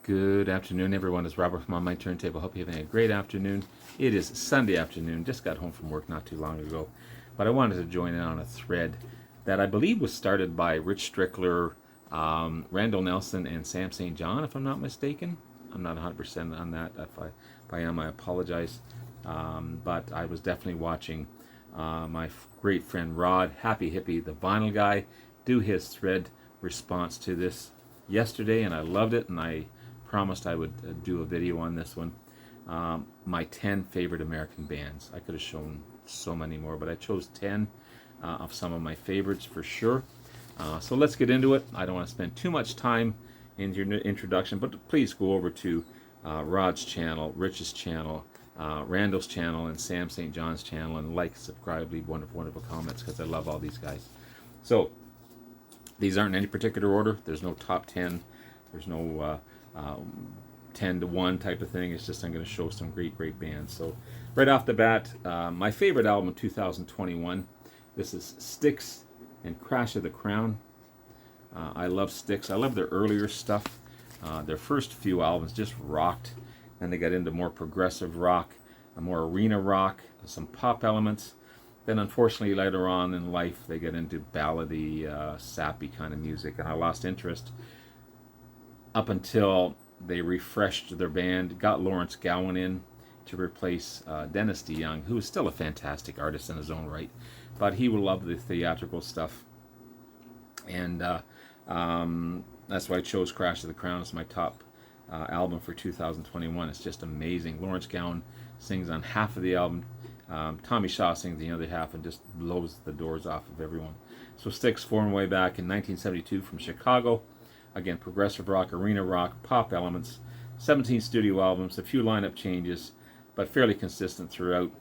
Good afternoon, everyone. It's Robert from On My Turntable. Hope you're having a great afternoon. It is Sunday afternoon. Just got home from work not too long ago. But I wanted to join in on a thread that I believe was started by Rich Strickler, Randall Nelson, and Sam St. John, if I'm not mistaken. I'm not 100% on that. If I am, I apologize. But I was definitely watching my great friend Rod, Happy Hippie, the vinyl guy, do his thread response to this yesterday, and I loved it, and I promised I would do a video on this one. My 10 favorite American bands. I could have shown so many more, but I chose 10 of some of my favorites for sure. So let's get into it. I don't want to spend too much time in your introduction, but please go over to Rod's channel, Rich's channel, Randall's channel, and Sam St. John's channel, and like, subscribe, leave wonderful comments, because I love all these guys. So these aren't in any particular order. There's no top 10. There's no 10 to 1 type of thing. It's just I'm going to show some great bands. So right off the bat, my favorite album of 2021. This is Styx and Crash of the Crown. I love Styx. I love their earlier stuff. Their first few albums just rocked. Then they got into more progressive rock, more arena rock, some pop elements. Then unfortunately later on in life they get into ballady, sappy kind of music, and I lost interest up until they refreshed their band, got Lawrence Gowan in to replace Dennis DeYoung, who is still a fantastic artist in his own right, but he will love the theatrical stuff. And that's why I chose Crash of the Crown as my top album for 2021. It's just amazing. Lawrence Gowan sings on half of the album. Tommy Shaw sings the other half and just blows the doors off of everyone. So Styx formed way back in 1972 from Chicago. Again, progressive rock, arena rock, pop elements, 17 studio albums, a few lineup changes, but fairly consistent throughout.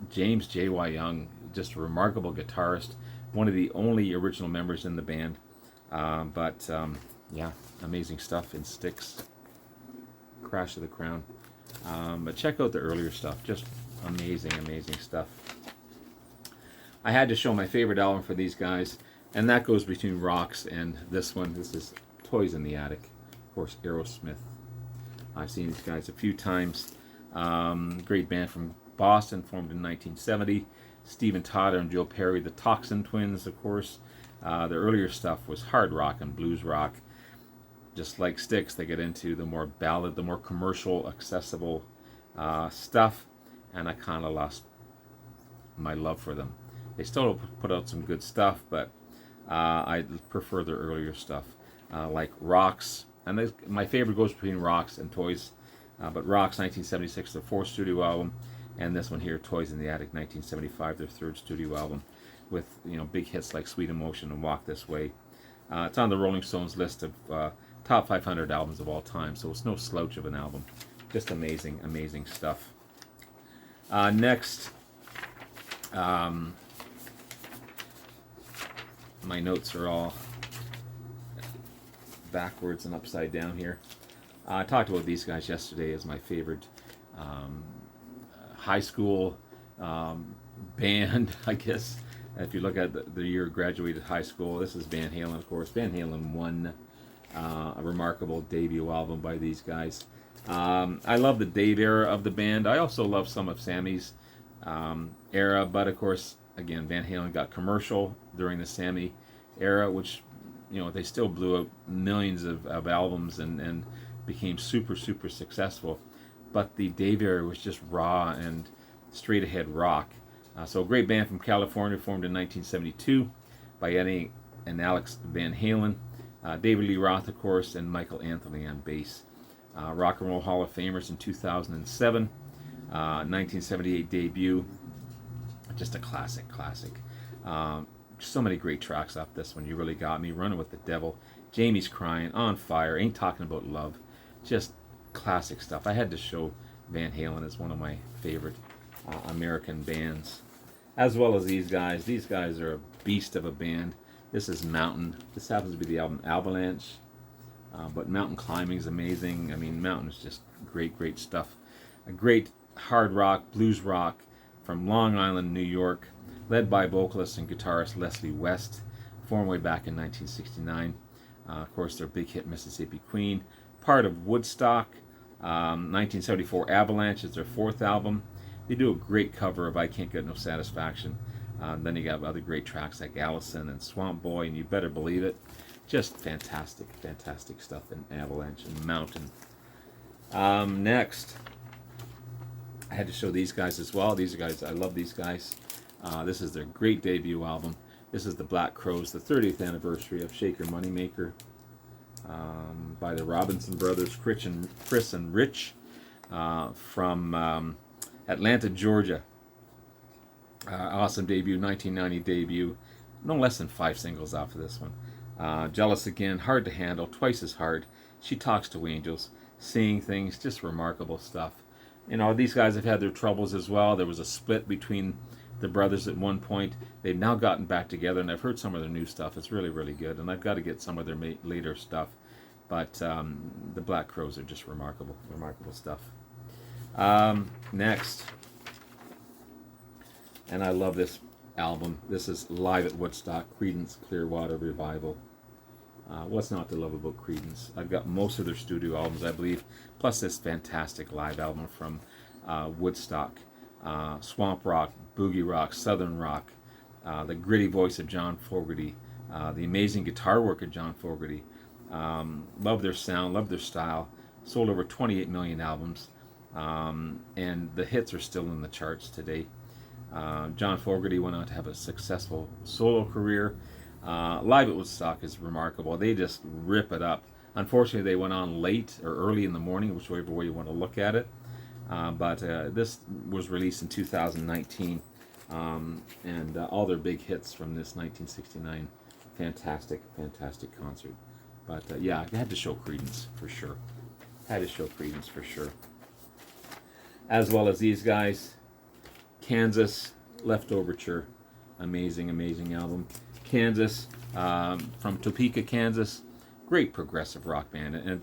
James J.Y. Young, just a remarkable guitarist, one of the only original members in the band. Yeah, amazing stuff in Styx, Crash of the Crown. But check out the earlier stuff, just amazing stuff. I had to show my favorite album for these guys, and that goes between Rocks and this one. This is Toys in the Attic, of course, Aerosmith. I've seen these guys a few times. Great band from Boston, formed in 1970. Steven Tyler and Joe Perry, the Toxin Twins, of course. Their earlier stuff was hard rock and blues rock. Just like Styx, they get into the more ballad, the more commercial, accessible stuff, and I kind of lost my love for them. They still put out some good stuff, but I prefer their earlier stuff, like Rocks. And my favorite goes between Rocks and Toys, but Rocks, 1976, their fourth studio album, and this one here, Toys in the Attic, 1975, their third studio album, with big hits like Sweet Emotion and Walk This Way. It's on the Rolling Stones list of top 500 albums of all time, so it's no slouch of an album. Just amazing stuff. Next, my notes are all backwards and upside down here. I talked about these guys yesterday as my favorite high school band, I guess. If you look at the year graduated high school, this is Van Halen, of course. Van Halen won a remarkable debut album by these guys. I love the Dave era of the band. I also love some of Sammy's era, but of course, again, Van Halen got commercial during the Sammy era, which they still blew out millions of albums and became super successful. But the Dave era was just raw and straight ahead rock. So a great band from California, formed in 1972 by Eddie and Alex Van Halen, David Lee Roth, of course, and Michael Anthony on bass. Rock and Roll Hall of Famers in 2007, 1978 debut. Just a classic. So many great tracks off this one. You Really Got Me, Running with the Devil, Jamie's Crying, On Fire, Ain't Talking About Love. Just classic stuff. I had to show Van Halen as one of my favorite American bands, as well as these guys. These guys are a beast of a band. This is Mountain. This happens to be the album Avalanche, but Mountain Climbing is amazing. I mean, Mountain is just great stuff. A great hard rock, blues rock from Long Island, New York, led by vocalist and guitarist Leslie West. formed way back in 1969. Of course, their big hit Mississippi Queen, part of Woodstock. 1974 Avalanche is their fourth album. They do a great cover of I Can't Get No Satisfaction. Then you got other great tracks like Allison and Swamp Boy, and You Better Believe It. Just fantastic, fantastic stuff in Avalanche and Mountain. Next, I had to show these guys as well. These guys, I love these guys. This is their great debut album. This is the Black Crowes, the 30th anniversary of Shake Your Moneymaker, by the Robinson Brothers, Chris and Rich, from Atlanta, Georgia. Awesome debut, 1990 debut. No less than 5 singles off of this one. Jealous Again, Hard to Handle, Twice as Hard, She Talks to Angels, Seeing Things, just remarkable stuff. You know, these guys have had their troubles as well. There was a split between the brothers at one point. They've now gotten back together, and I've heard some of their new stuff. It's really, really good, and I've got to get some of their later stuff. But the Black Crowes are just remarkable, remarkable stuff. Next, and I love this album. This is Live at Woodstock, Creedence Clearwater Revival. What's not to love about Creedence? I've got most of their studio albums, I believe, plus this fantastic live album from Woodstock. Swamp rock, boogie rock, southern rock, the gritty voice of John Fogerty, the amazing guitar work of John Fogerty. Love their sound, love their style. Sold over 28 million albums, and the hits are still in the charts today. John Fogerty went on to have a successful solo career. Live at Woodstock is remarkable. They just rip it up. Unfortunately, they went on late or early in the morning, whichever way you want to look at it. But this was released in 2019, and all their big hits from this 1969 fantastic, fantastic concert. But yeah, I had to show Creedence for sure. Had to show Creedence for sure. As well as these guys, Kansas, Left Overture, amazing, amazing album. Kansas, from Topeka, Kansas, great progressive rock band, and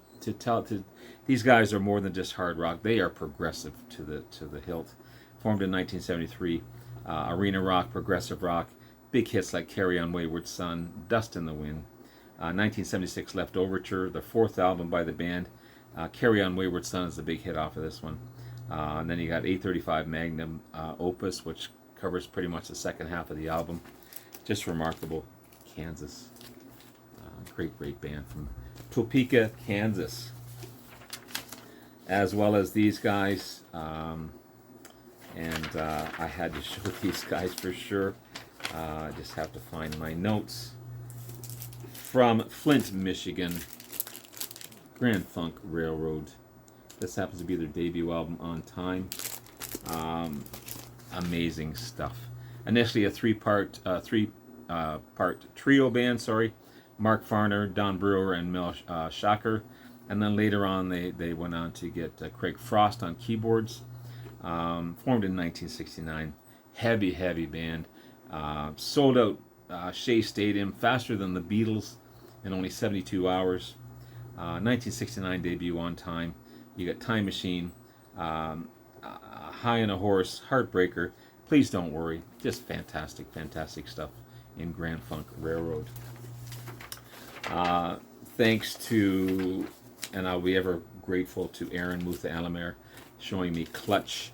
these guys are more than just hard rock. They are progressive to the hilt. Formed in 1973, arena rock, progressive rock, big hits like Carry On Wayward Son, Dust in the Wind. 1976 Left Overture, the fourth album by the band. Carry On Wayward Son is the big hit off of this one. And then you got 835 Magnum Opus, which covers pretty much the second half of the album. Just remarkable. Kansas. Great, great band from Topeka, Kansas. As well as these guys. I had to show these guys for sure. I just have to find my notes. From Flint, Michigan, Grand Funk Railroad. This happens to be their debut album, On Time. Amazing stuff. Initially a three-part trio band, Mark Farner, Don Brewer, and Mel Schacher. And then later on they went on to get Craig Frost on keyboards. Formed in 1969. Heavy, heavy band. Sold out Shea Stadium faster than the Beatles in only 72 hours. 1969 debut, On Time. You got Time Machine, High on a Horse, Heartbreaker, Please Don't Worry. Just fantastic, fantastic stuff in Grand Funk Railroad. Thanks to, and I'll be ever grateful to Aaron Mutha Alamere showing me Clutch.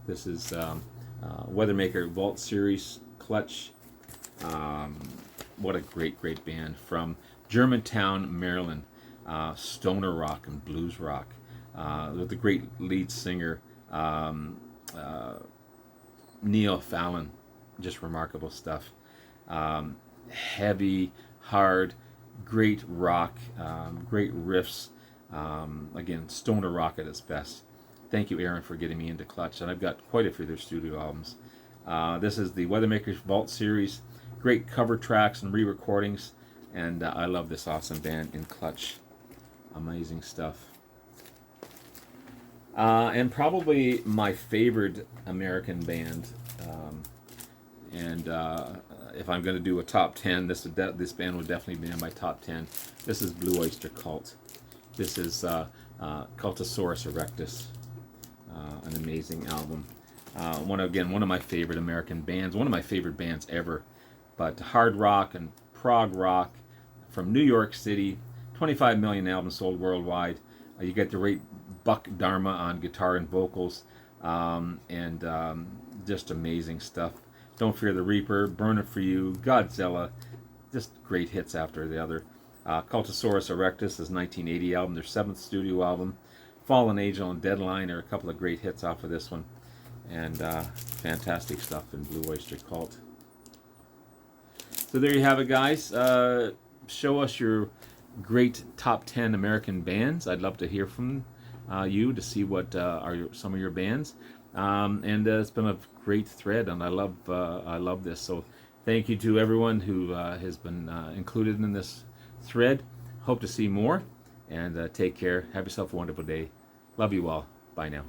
This is Weathermaker Vault Series Clutch. What a great, great band from Germantown, Maryland. Stoner rock and blues rock. With the great lead singer Neil Fallon. Just remarkable stuff. Heavy, hard, great rock, great riffs. Again, stoner rock at its best. Thank you, Aaron, for getting me into Clutch, and I've got quite a few of their studio albums. This is the Weathermakers Vault Series. Great cover tracks and re-recordings, and I love this awesome band in Clutch. Amazing stuff. And probably my favorite American band, if I'm going to do a top 10, this band would definitely be in my top 10. This is Blue Oyster Cult. This is Cultosaurus Erectus, an amazing album. One of my favorite American bands, one of my favorite bands ever. but hard rock and prog rock from New York City. 25 million albums sold worldwide. You get the great Buck Dharma on guitar and vocals, and just amazing stuff. Don't Fear the Reaper, Burn It For You, Godzilla, just great hits after the other. Cultosaurus Erectus is 1980 album, their 7th studio album. Fallen Angel and Deadline are a couple of great hits off of this one. And fantastic stuff in Blue Oyster Cult. So there you have it, guys. Show us your great top 10 American bands. I'd love to hear from you to see what are some of your bands. And it's been a great thread, and I love this. So thank you to everyone who has been included in this thread. Hope to see more, and take care. Have yourself a wonderful day. Love you all. Bye now.